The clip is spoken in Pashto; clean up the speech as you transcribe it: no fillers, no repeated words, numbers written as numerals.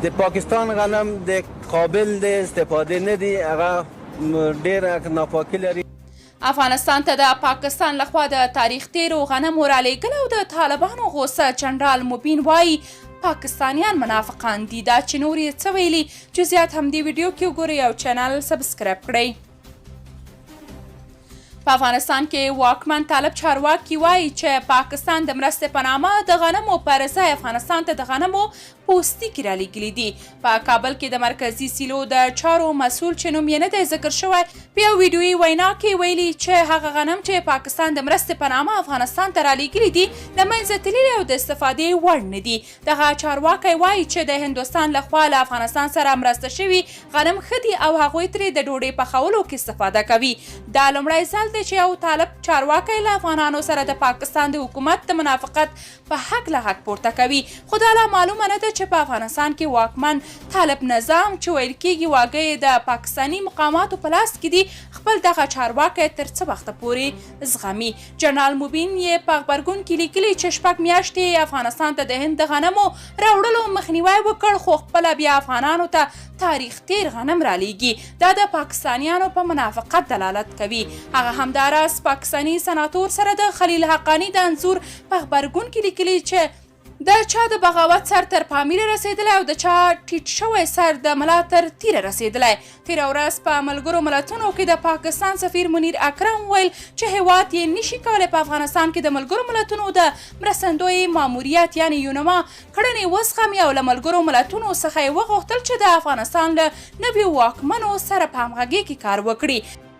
د پاکستان غنم د قابل د استفاده نه دي، هغه ډېره ناپاکي لري. افغانستان ته د پاکستان لخوا د تاریخ تیرو غنمو رالیږل او د طالبانو غوسه جنرال مبین وایي پاکستانیان منافقان دي. دا چې نور یې څه ویلي جزئیات هم دې ویډیو کې وګورئ او چینل سبسکرایب کړئ. په افغانستان کې واکمن طالب چارواکي وایي چې پاکستان د مرستې په نامه د غنمو پر ځای افغانستان ته د غنمو پوستکي رالیږلي دي. په کابل کې د مرکزي سیلو د چارو مسؤل چې نوم یې نه دی ذکر شوی په یو ویډیویي وینا کې ویلي چې هغه غنم چې پاکستان د مرستې په نامه افغانستان ته رالیږلي دي له منځه تللي او د استفادې وړ نه دي. دغه چارواکی وایي چې د هندوستان لخوا له افغانستان سره مرسته شوي غنم ښه دي او هغوی ترې د ډوډۍ پخولو کې استفاده کوي. دا لومړی ځل دی چې یو طالب چارواکی له افغانانو سره د پاکستان د حکومت د منافقت په هکله غږ پورته کوي. خو دا لا معلومه نه ده چې په افغانستان کې واکمن طالب نظام چې ویل کېږي واګې د پاکستاني مقاماتو په لاس کې دي خپل دغه چارواکی تر څه وخته پورې زغمي. جنرال مبین یې په غبرګون کې لیکلي چې 6 میاشتې افغانستان ته د هند د غنمو راوړلو مخنیوی وکړ خو خپله بیا افغانانو ته تاریخ تیر غنم رالیږي. دا د پاکستانیانو په منافقت دلالت کوي. هغه همداراز پاکستاني سناتور سره د خلیل حقانی د انځور په غبرګون کې لیکلي چې د چا د بغاوت سر تر پامیر رسیدلی او د چا ټیټ شوی سر د ملا تر تیره رسیدلی. تیره ورځ په ملګرو ملتونو کې د پاکستان سفیر منیر اکرم ویل چې هیواد یې نشي کولی په افغانستان کې د ملګرو ملتونو د مرستندوی ماموریت یعنی یونما کړنې وزغمي او له ملګرو ملتونو څخه یې وغوښتل چې د افغانستان له نویو واکمنو سره په همغږۍ کې کار وکړي.